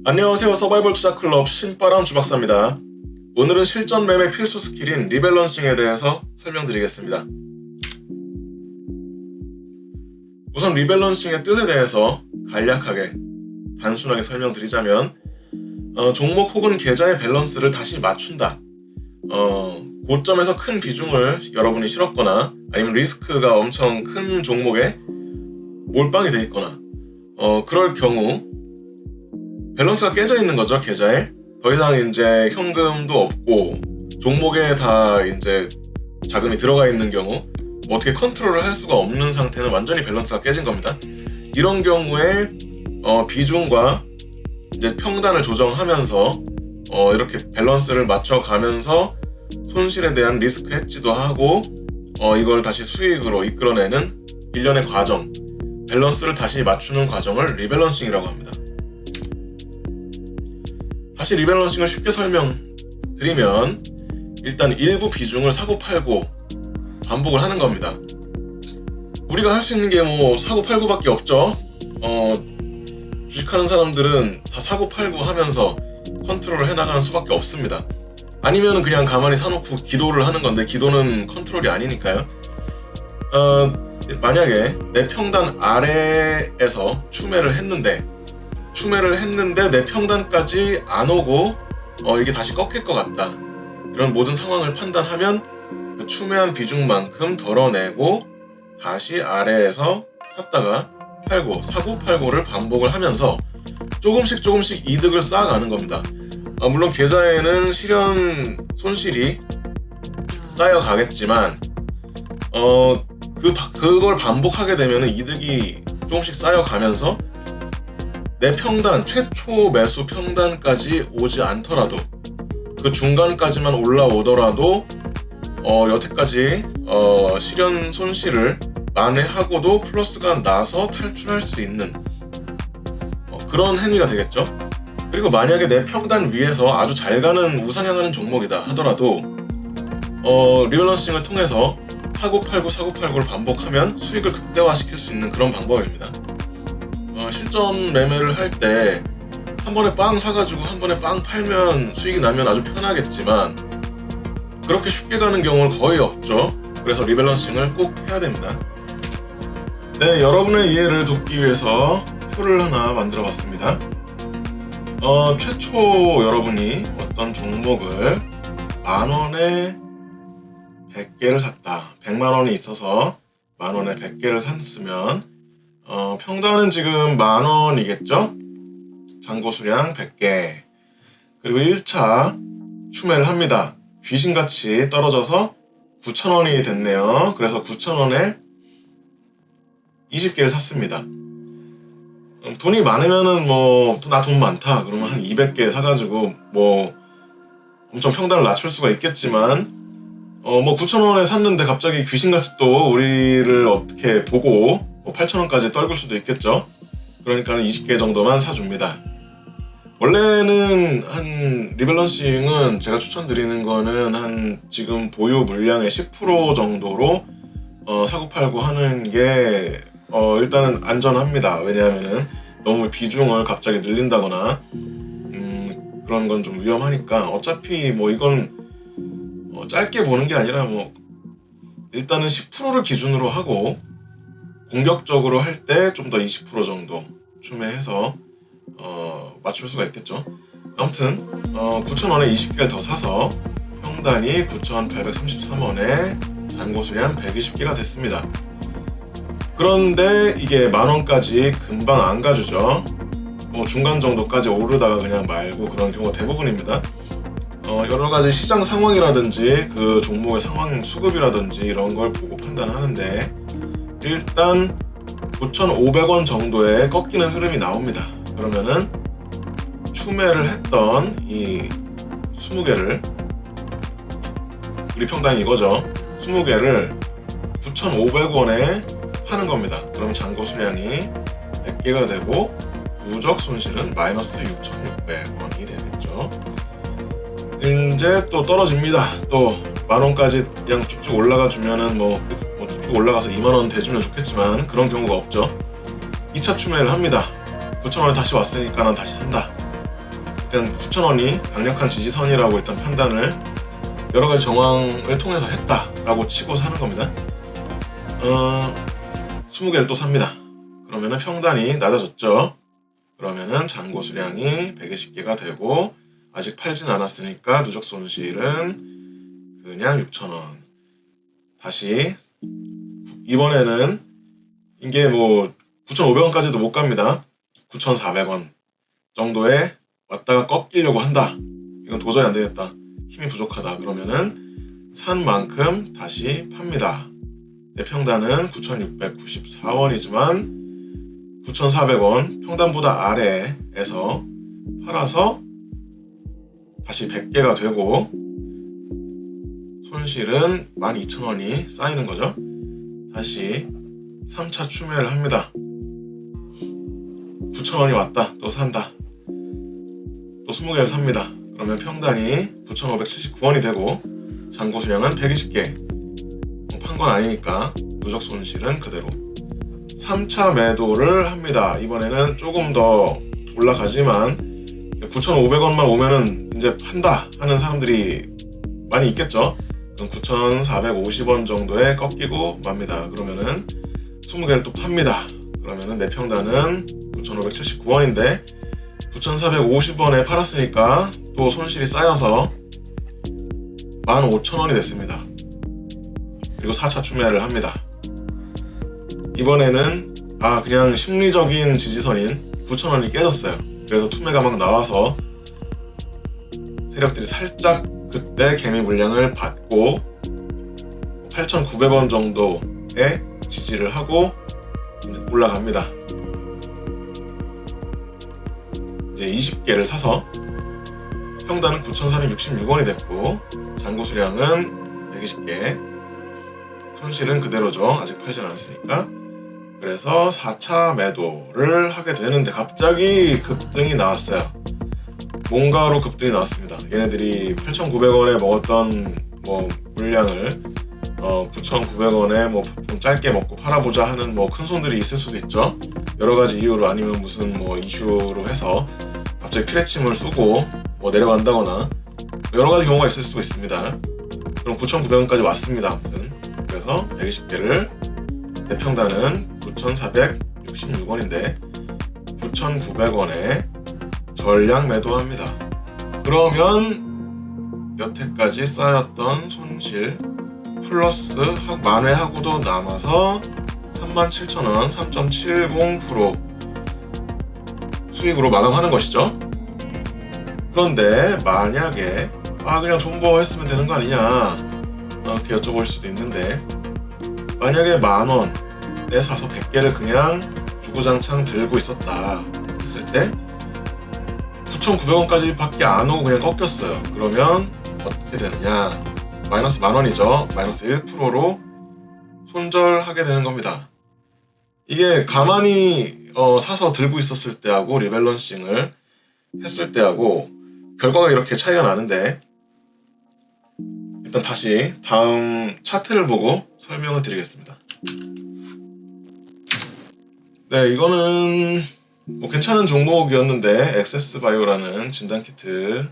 안녕하세요. 서바이벌 투자 클럽 신바람 주박사입니다. 오늘은 실전 매매 필수 스킬인 리밸런싱에 대해서 설명드리겠습니다. 우선 리밸런싱의 뜻에 대해서 간략하게 단순하게 설명드리자면 종목 혹은 계좌의 밸런스를 다시 맞춘다. 고점에서 큰 비중을 여러분이 실었거나 아니면 리스크가 엄청 큰 종목에 몰빵이 돼 있거나 그럴 경우 밸런스가 깨져 있는 거죠. 계좌에 더 이상 이제 현금도 없고 종목에 다 이제 자금이 들어가 있는 경우 어떻게 컨트롤을 할 수가 없는 상태는 완전히 밸런스가 깨진 겁니다. 이런 경우에 비중과 이제 평단을 조정하면서 이렇게 밸런스를 맞춰가면서 손실에 대한 리스크 해지도 하고 이걸 다시 수익으로 이끌어내는 일련의 과정, 밸런스를 다시 맞추는 과정을 리밸런싱이라고 합니다. 다시 리밸런싱을 쉽게 설명드리면 일단 일부 비중을 사고팔고 반복을 하는 겁니다. 우리가 할 수 있는 게 뭐 사고팔고밖에 없죠. 주식하는 사람들은 다 사고팔고 하면서 컨트롤을 해나가는 수밖에 없습니다. 아니면 그냥 가만히 사놓고 기도를 하는 건데 기도는 컨트롤이 아니니까요. 만약에 내 평단 아래에서 추매를 했는데 내 평단까지 안 오고 이게 다시 꺾일 것 같다. 이런 모든 상황을 판단하면 그 추매한 비중만큼 덜어내고 다시 아래에서 샀다가 팔고 사고 팔고를 반복을 하면서 조금씩 이득을 쌓아가는 겁니다. 물론 계좌에는 실현 손실이 쌓여가겠지만 그걸 반복하게 되면 이득이 조금씩 쌓여가면서 내 평단, 최초 매수 평단까지 오지 않더라도 그 중간까지만 올라오더라도 여태까지 실현 손실을 만회하고도 플러스가 나서 탈출할 수 있는 그런 행위가 되겠죠. 그리고 만약에 내 평단 위에서 아주 잘 가는 우상향하는 종목이다 하더라도 리밸런싱을 통해서 사고팔고를 반복하면 수익을 극대화시킬 수 있는 그런 방법입니다. 실전 매매를 할 때 한 번에 빵 사가지고 한 번에 빵 팔면 수익이 나면 아주 편하겠지만 그렇게 쉽게 가는 경우는 거의 없죠. 그래서 리밸런싱을 꼭 해야 됩니다. 네, 여러분의 이해를 돕기 위해서 표를 하나 만들어 봤습니다. 최초 여러분이 어떤 종목을 만원에 100개를 샀다. 100만원이 있어서 만원에 100개를 샀으면 평단은 지금 만원이겠죠? 잔고 수량 100개. 그리고 1차 추매를 합니다. 귀신같이 떨어져서 9,000원이 됐네요. 그래서 9,000원에 20개를 샀습니다. 돈이 많으면은 나 돈 많다 그러면 한 200개 사가지고 엄청 평단을 낮출 수가 있겠지만 9,000원에 샀는데 갑자기 귀신같이 또 우리를 어떻게 보고 8,000원까지 떨굴 수도 있겠죠. 그러니까 20개 정도만 사줍니다. 원래는 한 리밸런싱은 제가 추천드리는 거는 한 지금 보유 물량의 10% 정도로 사고팔고 하는 게 일단은 안전합니다. 왜냐하면은 너무 비중을 갑자기 늘린다거나 그런 건 좀 위험하니까 어차피 이건 짧게 보는 게 아니라 일단은 10%를 기준으로 하고 공격적으로 할 때 좀 더 20% 정도 추매해서 맞출 수가 있겠죠. 아무튼 9,000원에 20개를 더 사서 평단이 9,833원에 잔고 수량 120개가 됐습니다. 그런데 이게 만원까지 금방 안 가주죠. 중간 정도까지 오르다가 그냥 말고 그런 경우가 대부분입니다. 여러가지 시장 상황이라든지 그 종목의 상황 수급이라든지 이런 걸 보고 판단하는데 일단 9,500원 정도의 꺾이는 흐름이 나옵니다. 그러면은 추매를 했던 이 20개를 우리 평단이 이거죠. 20개를 9,500원에 파는 겁니다. 그럼 잔고 수량이 100개가 되고 누적 손실은 마이너스 6,600원이 되겠죠. 이제 또 떨어집니다. 또 만원까지 그냥 쭉쭉 올라가 주면은 쭉쭉 올라가서 2만원 대주면 좋겠지만 그런 경우가 없죠. 2차 추매를 합니다. 9,000원에 다시 왔으니까 난 다시 산다. 일단 9,000원이 강력한 지지선이라고 일단 판단을 여러 가지 정황을 통해서 했다라고 치고 사는 겁니다. 20개를 또 삽니다. 그러면은 평단이 낮아졌죠. 그러면은 잔고 수량이 120개가 되고 아직 팔진 않았으니까 누적 손실은 그냥 6,000원. 다시 이번에는 이게 뭐 9,500원까지도 못 갑니다. 9,400원 정도에 왔다가 꺾이려고 한다. 이건 도저히 안 되겠다. 힘이 부족하다. 그러면은 산 만큼 다시 팝니다. 내 평단은 9,694원이지만 9,400원 평단보다 아래에서 팔아서 다시 100개가 되고 손실은 12,000원이 쌓이는 거죠. 다시 3차 추매를 합니다. 9,000원이 왔다. 또 산다. 또 20개를 삽니다. 그러면 평단이 9,579원이 되고 잔고 수량은 120개. 판 건 아니니까 누적 손실은 그대로. 3차 매도를 합니다. 이번에는 조금 더 올라가지만 9,500원만 오면은 이제 판다 하는 사람들이 많이 있겠죠. 그럼 9,450원 정도에 꺾이고 맙니다. 그러면은 20개를 또 팝니다. 그러면은 내 평단은 9,579원인데 9,450원에 팔았으니까 또 손실이 쌓여서 15,000원이 됐습니다. 그리고 4차 추매를 합니다. 이번에는 그냥 심리적인 지지선인 9,000원이 깨졌어요. 그래서 투매가 막 나와서 세력들이 살짝 그때 개미 물량을 받고 8,900원 정도에 지지를 하고 이제 올라갑니다. 이제 20개를 사서 평단은 9,466원이 됐고 잔고 수량은 120개. 손실은 그대로죠. 아직 팔진 않았으니까. 그래서 4차 매도를 하게 되는데 갑자기 급등이 나왔어요. 뭔가로 급등이 나왔습니다. 얘네들이 8,900원에 먹었던 뭐 물량을 9,900원에 뭐 좀 짧게 먹고 팔아보자 하는 뭐 큰 손들이 있을 수도 있죠. 여러 가지 이유로 아니면 무슨 뭐 이슈로 해서 갑자기 피레침을 쏘고 뭐 내려간다거나 여러 가지 경우가 있을 수도 있습니다. 그럼 9,900원까지 왔습니다. 아무튼 그래서 120개를 내 평단은 9,466원인데 9,900원에 전량 매도합니다. 그러면 여태까지 쌓였던 손실 플러스 만회하고도 남아서 37,000원 3.70% 수익으로 마감하는 것이죠. 그런데 만약에 그냥 존버했으면 되는 거 아니냐 이렇게 여쭤볼 수도 있는데 만약에 10,000원에 사서 100개를 그냥 주구장창 들고 있었다 했을 때 9,900원까지 밖에 안 오고 그냥 꺾였어요. 그러면 어떻게 되느냐? 마이너스 10,000원이죠. 마이너스 1%로 손절하게 되는 겁니다. 이게 가만히 사서 들고 있었을 때하고 리밸런싱을 했을 때하고 결과가 이렇게 차이가 나는데 일단 다시 다음 차트를 보고 설명을 드리겠습니다. 네, 이거는 뭐 괜찮은 종목이었는데 엑세스바이오라는 진단키트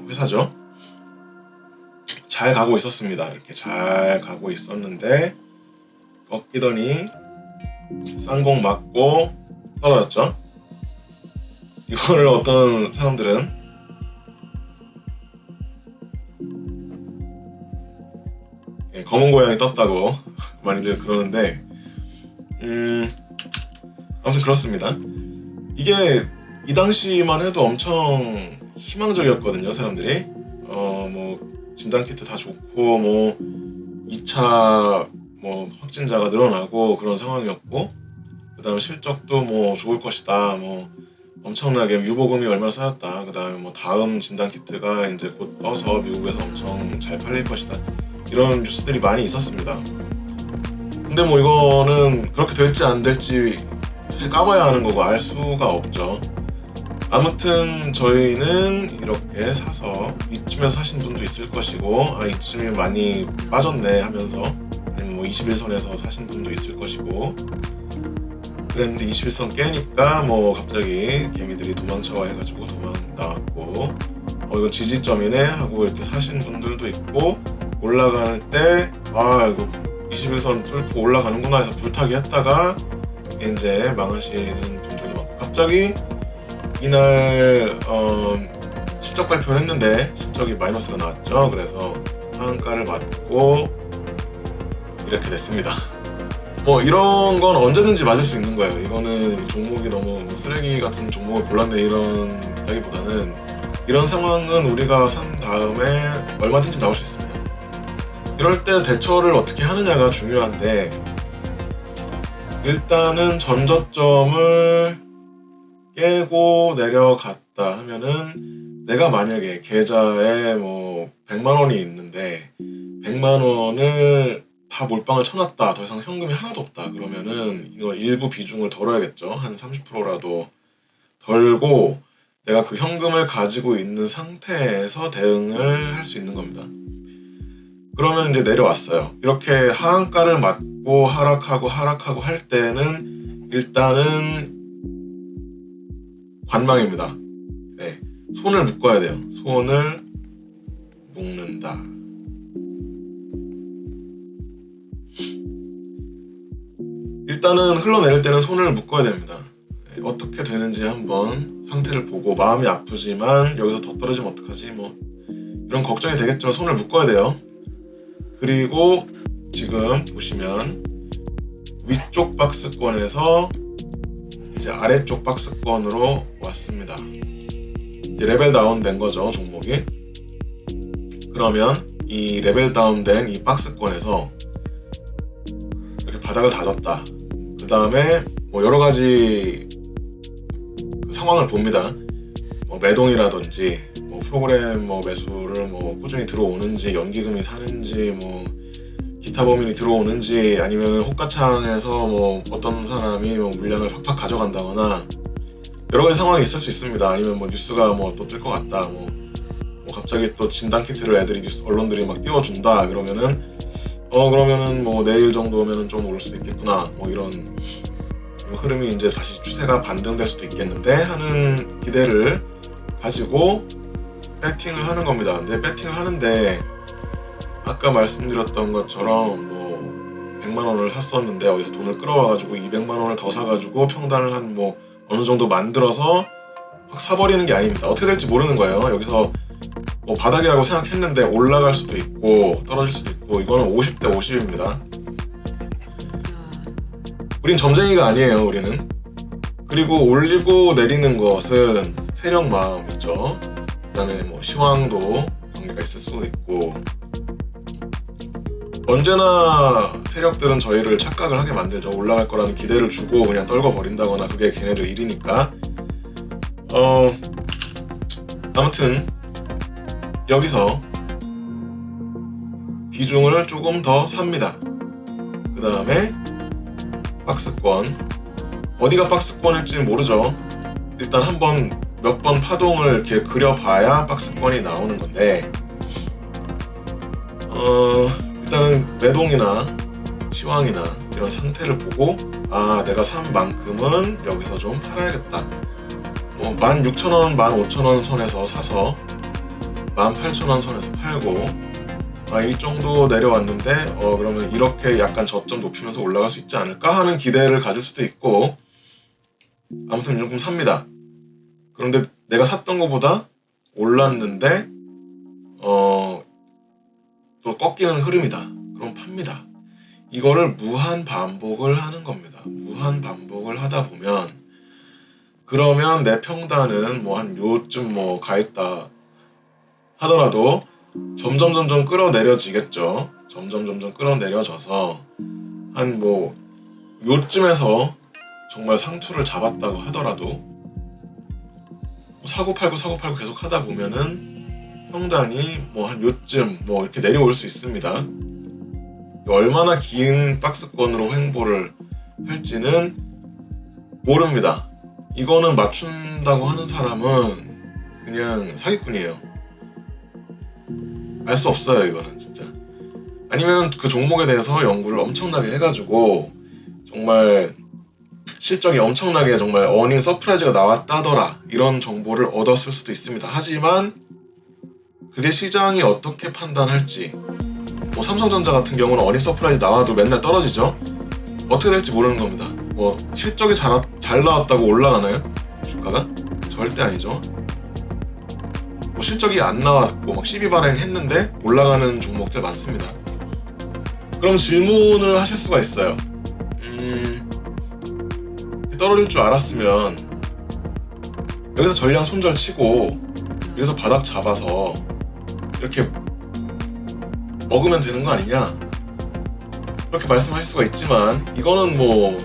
회사죠. 잘 가고 있었습니다. 이렇게 잘 가고 있었는데 꺾이더니 쌍공 맞고 떨어졌죠. 이거를 어떤 사람들은 검은 고양이 떴다고 많이들 그러는데 아무튼 그렇습니다. 이게 이 당시만 해도 엄청 희망적이었거든요. 사람들이 뭐 진단키트 다 좋고 뭐 2차 뭐 확진자가 늘어나고 그런 상황이었고 그 다음에 실적도 뭐 좋을 것이다. 뭐 엄청나게 유보금이 얼마나 쌓였다. 그 다음에 뭐 다음 진단키트가 이제 곧 떠서 미국에서 엄청 잘 팔릴 것이다. 이런 뉴스들이 많이 있었습니다. 근데 뭐 이거는 그렇게 될지 안 될지 사실 까봐야 하는 거고 알 수가 없죠. 아무튼 저희는 이렇게 사서 이쯤에서 사신 분도 있을 것이고 이쯤이 많이 빠졌네 하면서 아니면 뭐 21선에서 사신 분도 있을 것이고 그랬는데 21선 깨니까 뭐 갑자기 개미들이 도망쳐와 해가지고 도망 나왔고 이건 지지점이네 하고 이렇게 사신 분들도 있고 올라갈 때 이거 21선 뚫고 올라가는구나 해서 불타기 했다가 이제 망하시는 분들도 많고 갑자기 이날 실적 발표를 했는데 실적이 마이너스가 나왔죠. 그래서 하한가를 맞고 이렇게 됐습니다. 뭐 이런 건 언제든지 맞을 수 있는 거예요. 이거는 종목이 너무 쓰레기 같은 종목을 골랐네 이런다기보다는 이런 상황은 우리가 산 다음에 얼마든지 나올 수 있습니다. 이럴 때 대처를 어떻게 하느냐가 중요한데 일단은 전저점을 깨고 내려갔다 하면은 내가 만약에 계좌에 뭐 100만 원이 있는데 100만 원을 다 몰빵을 쳐놨다. 더 이상 현금이 하나도 없다. 그러면은 이걸 일부 비중을 덜어야겠죠. 한 30%라도 덜고 내가 그 현금을 가지고 있는 상태에서 대응을 할 수 있는 겁니다. 그러면 이제 내려왔어요. 이렇게 하한가를 맞고 하락하고 할 때는 일단은 관망입니다. 네, 손을 묶어야 돼요. 손을 묶는다. 일단은 흘러내릴 때는 손을 묶어야 됩니다. 네, 어떻게 되는지 한번 상태를 보고 마음이 아프지만 여기서 더 떨어지면 어떡하지 뭐 이런 걱정이 되겠지만 손을 묶어야 돼요. 그리고 지금 보시면 위쪽 박스권에서 이제 아래쪽 박스권으로 왔습니다. 이제 레벨 다운 된 거죠, 종목이. 그러면 이 레벨 다운 된 이 박스권에서 이렇게 바닥을 다졌다. 그 다음에 뭐 여러 가지 상황을 봅니다. 뭐 매동이라든지 뭐 프로그램 뭐 매수를 뭐 꾸준히 들어오는지 연기금이 사는지 뭐 기타 범인이 들어오는지 아니면 호가창에서 뭐 어떤 사람이 뭐 물량을 팍팍 가져간다거나 여러 가지 상황이 있을 수 있습니다. 아니면 뭐 뉴스가 뭐 또 뜰 것 같다. 뭐 갑자기 또 진단 키트를 애들이 언론들이 막 띄워준다. 그러면은 뭐 내일 정도면은 좀 오를 수도 있겠구나. 뭐 이런 흐름이 이제 다시 추세가 반등될 수도 있겠는데 하는 기대를 가지고 배팅을 하는 겁니다. 근데 배팅을 하는데 아까 말씀드렸던 것처럼 뭐 100만 원을 샀었는데 어디서 돈을 끌어와가지고 200만 원을 더 사가지고 평단을 한 뭐 어느 정도 만들어서 확 사버리는 게 아닙니다. 어떻게 될지 모르는 거예요. 여기서 뭐 바닥이라고 생각했는데 올라갈 수도 있고 떨어질 수도 있고 이거는 50대 50입니다. 우린 점쟁이가 아니에요. 우리는. 그리고 올리고 내리는 것은 세력 마음이죠. 그다음에 뭐 시황도 관계가 있을 수도 있고 언제나 세력들은 저희를 착각을 하게 만들죠. 올라갈 거라는 기대를 주고 그냥 떨궈 버린다거나 그게 걔네들 일이니까. 아무튼 여기서 비중을 조금 더 삽니다. 그 다음에 박스권 어디가 박스권일지는 모르죠. 일단 한번 몇 번 파동을 이렇게 그려봐야 박스권이 나오는 건데 일단은 매동이나 시황이나 이런 상태를 보고 내가 산 만큼은 여기서 좀 팔아야겠다. 16,000원, 15,000원 선에서 사서 18,000원 선에서 팔고 이 정도 내려왔는데 그러면 이렇게 약간 저점 높이면서 올라갈 수 있지 않을까 하는 기대를 가질 수도 있고 아무튼 조금 삽니다. 그런데 내가 샀던 것보다 올랐는데 또 꺾이는 흐름이다. 그럼 팝니다. 이거를 무한 반복을 하는 겁니다. 무한 반복을 하다 보면 그러면 내 평단은 뭐 한 요쯤 뭐 가있다 하더라도 점점 끌어내려지겠죠. 점점 끌어내려져서 한 뭐 요쯤에서 정말 상투를 잡았다고 하더라도 사고 팔고 계속 하다 보면은 평단이 뭐 한 요쯤 뭐 이렇게 내려올 수 있습니다. 얼마나 긴 박스권으로 횡보를 할지는 모릅니다. 이거는 맞춘다고 하는 사람은 그냥 사기꾼이에요. 알 수 없어요. 이거는 진짜. 아니면 그 종목에 대해서 연구를 엄청나게 해가지고 정말 실적이 엄청나게 정말 어닝 서프라이즈가 나왔다더라 이런 정보를 얻었을 수도 있습니다. 하지만 그게 시장이 어떻게 판단할지, 뭐 삼성전자 같은 경우는 어닝 서프라이즈 나와도 맨날 떨어지죠. 어떻게 될지 모르는 겁니다. 뭐 실적이 잘 나왔다고 올라가나요? 주가가? 절대 아니죠. 뭐 실적이 안 나왔고 막 시비 발행했는데 올라가는 종목들 많습니다. 그럼 질문을 하실 수가 있어요. 떨어질 줄 알았으면 여기서 전량 손절 치고 여기서 바닥 잡아서 이렇게 먹으면 되는 거 아니냐, 그렇게 말씀하실 수가 있지만, 이거는 뭐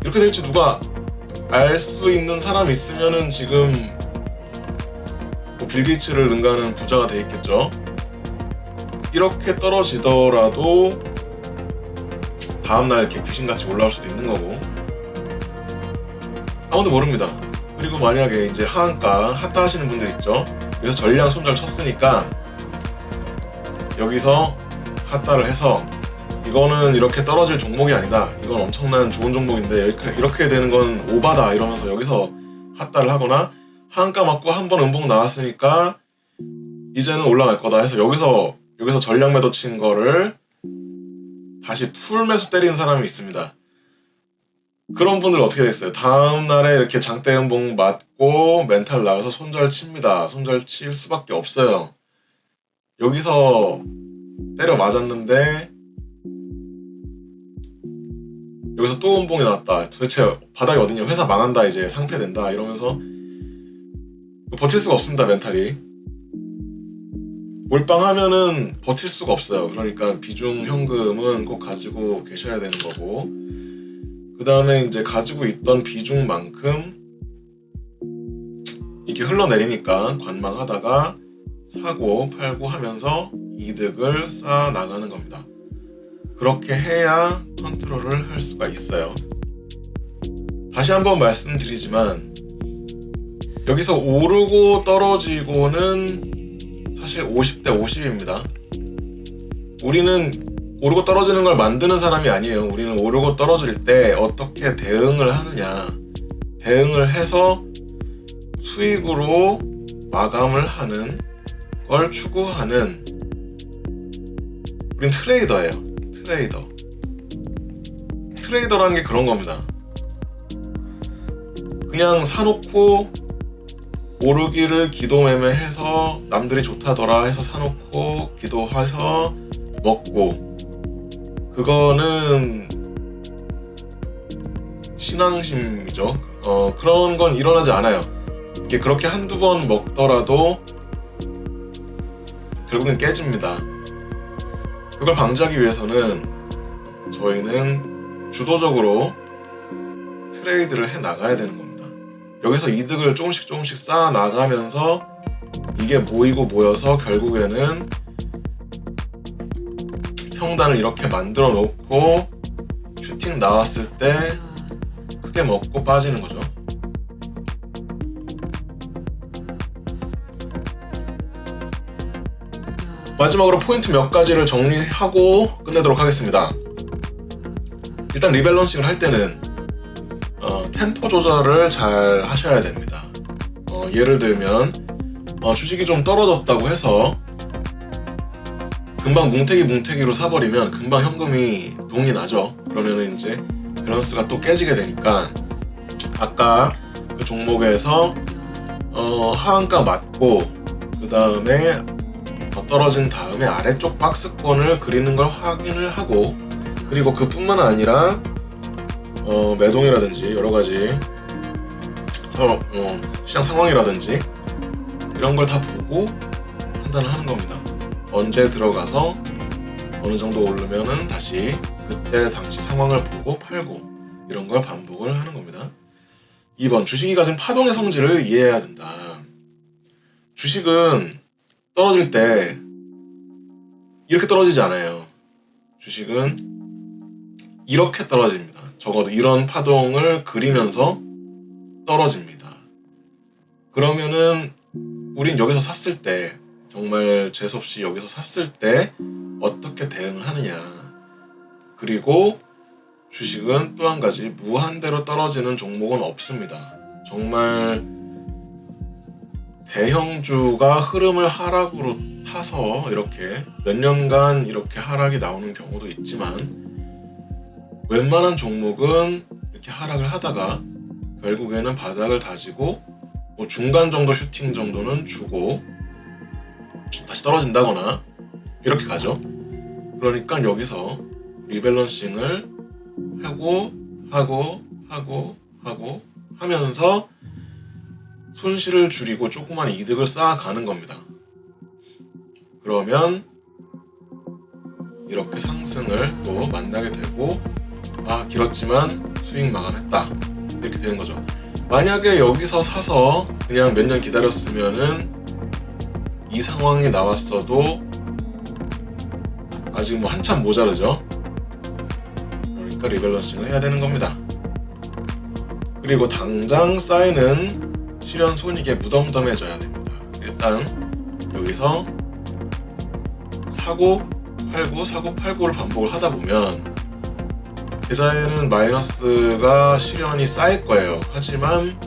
이렇게 될지 누가 알 수 있는 사람이 있으면은 지금 뭐 빌 게이츠를 능가하는 부자가 돼 있겠죠. 이렇게 떨어지더라도 다음날 이렇게 귀신같이 올라올 수도 있는 거고, 아무도 모릅니다. 그리고 만약에 이제 하한가 핫다 하시는 분들 있죠. 여기서 전량 손절 쳤으니까 여기서 핫다를 해서 이거는 이렇게 떨어질 종목이 아니다, 이건 엄청난 좋은 종목인데 이렇게 되는 건 오바다 이러면서 여기서 핫다를 하거나, 하한가 맞고 한번 음봉 나왔으니까 이제는 올라갈 거다 해서 여기서 전량 매도 친 거를 다시 풀 매수 때리는 사람이 있습니다. 그런 분들 어떻게 됐어요? 다음날에 이렇게 장대 음봉 맞고 멘탈 나가서 손절 칩니다. 손절 칠 수밖에 없어요. 여기서 때려 맞았는데 여기서 또 음봉이 나왔다. 도대체 바닥이 어디냐, 회사 망한다, 이제 상폐된다 이러면서 버틸 수가 없습니다. 멘탈이 몰빵하면은 버틸 수가 없어요. 그러니까 비중 현금은 꼭 가지고 계셔야 되는 거고, 그 다음에 이제 가지고 있던 비중만큼 이렇게 흘러내리니까 관망하다가 사고 팔고 하면서 이득을 쌓아 나가는 겁니다. 그렇게 해야 컨트롤을 할 수가 있어요. 다시 한번 말씀드리지만 여기서 오르고 떨어지고는 사실 50대 50입니다. 우리는 오르고 떨어지는 걸 만드는 사람이 아니에요. 우리는 오르고 떨어질 때 어떻게 대응을 하느냐, 대응을 해서 수익으로 마감을 하는 걸 추구하는, 우린 트레이더예요. 트레이더라는 게 그런 겁니다. 그냥 사놓고 오르기를 기도매매해서 남들이 좋다더라 해서 사놓고 기도해서 먹고, 그거는 신앙심이죠. 그런 건 일어나지 않아요. 이게 그렇게 한두 번 먹더라도 결국엔 깨집니다. 그걸 방지하기 위해서는 저희는 주도적으로 트레이드를 해 나가야 되는 겁니다. 여기서 이득을 조금씩 쌓아 나가면서 이게 모이고 모여서 결국에는 평단을 이렇게 만들어 놓고 슈팅 나왔을 때 크게 먹고 빠지는 거죠. 마지막으로 포인트 몇 가지를 정리하고 끝내도록 하겠습니다. 일단 리밸런싱을 할 때는 템포 조절을 잘 하셔야 됩니다. 예를 들면 주식이 좀 떨어졌다고 해서 금방 뭉태기로 사버리면 금방 현금이 동이 나죠. 그러면 이제 밸런스가 또 깨지게 되니까 아까 그 종목에서 하한가 맞고 그 다음에 떨어진 다음에 아래쪽 박스권을 그리는 걸 확인을 하고, 그리고 그뿐만 아니라 매동이라든지 여러가지 시장 상황이라든지 이런 걸 다 보고 판단을 하는 겁니다. 언제 들어가서 어느 정도 오르면은 다시 그때 당시 상황을 보고 팔고, 이런 걸 반복을 하는 겁니다. 2번, 주식이 가진 파동의 성질을 이해해야 된다. 주식은 떨어질 때 이렇게 떨어지지 않아요. 주식은 이렇게 떨어집니다. 적어도 이런 파동을 그리면서 떨어집니다. 그러면은 우린 여기서 샀을 때, 정말 재수없이 여기서 샀을 때 어떻게 대응을 하느냐, 그리고 주식은 또 한 가지 무한대로 떨어지는 종목은 없습니다. 정말 대형주가 흐름을 하락으로 타서 이렇게 몇 년간 이렇게 하락이 나오는 경우도 있지만 웬만한 종목은 이렇게 하락을 하다가 결국에는 바닥을 다지고 뭐 중간 정도 슈팅 정도는 주고 다시 떨어진다거나 이렇게 가죠. 그러니까 여기서 리밸런싱을 하고 하면서 손실을 줄이고 조그만 이득을 쌓아가는 겁니다. 그러면 이렇게 상승을 또 만나게 되고 길었지만 수익 마감했다 이렇게 되는 거죠. 만약에 여기서 사서 그냥 몇 년 기다렸으면은 이 상황이 나왔어도 아직 뭐 한참 모자르죠. 그러니까 리밸런싱을 해야 되는 겁니다. 그리고 당장 쌓이는 실현 손익에 무덤덤해져야 됩니다. 일단 여기서 사고 팔고를 반복을 하다 보면 계좌에는 마이너스가 실현이 쌓일 거예요. 하지만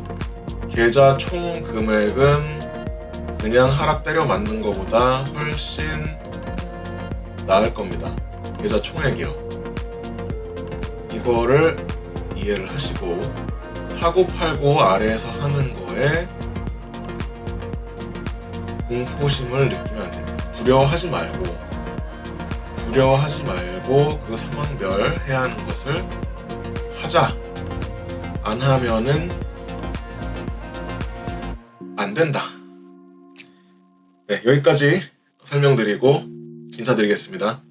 계좌 총 금액은 그냥 하락 때려 맞는 것보다 훨씬 나을 겁니다. 계좌 총액이요. 이거를 이해를 하시고 사고 팔고 아래에서 하는 거에 공포심을 느끼면 안 됩니다. 두려워하지 말고 그 상황별 해야 하는 것을 하자. 안 하면은 안 된다. 네, 여기까지 설명드리고 인사드리겠습니다.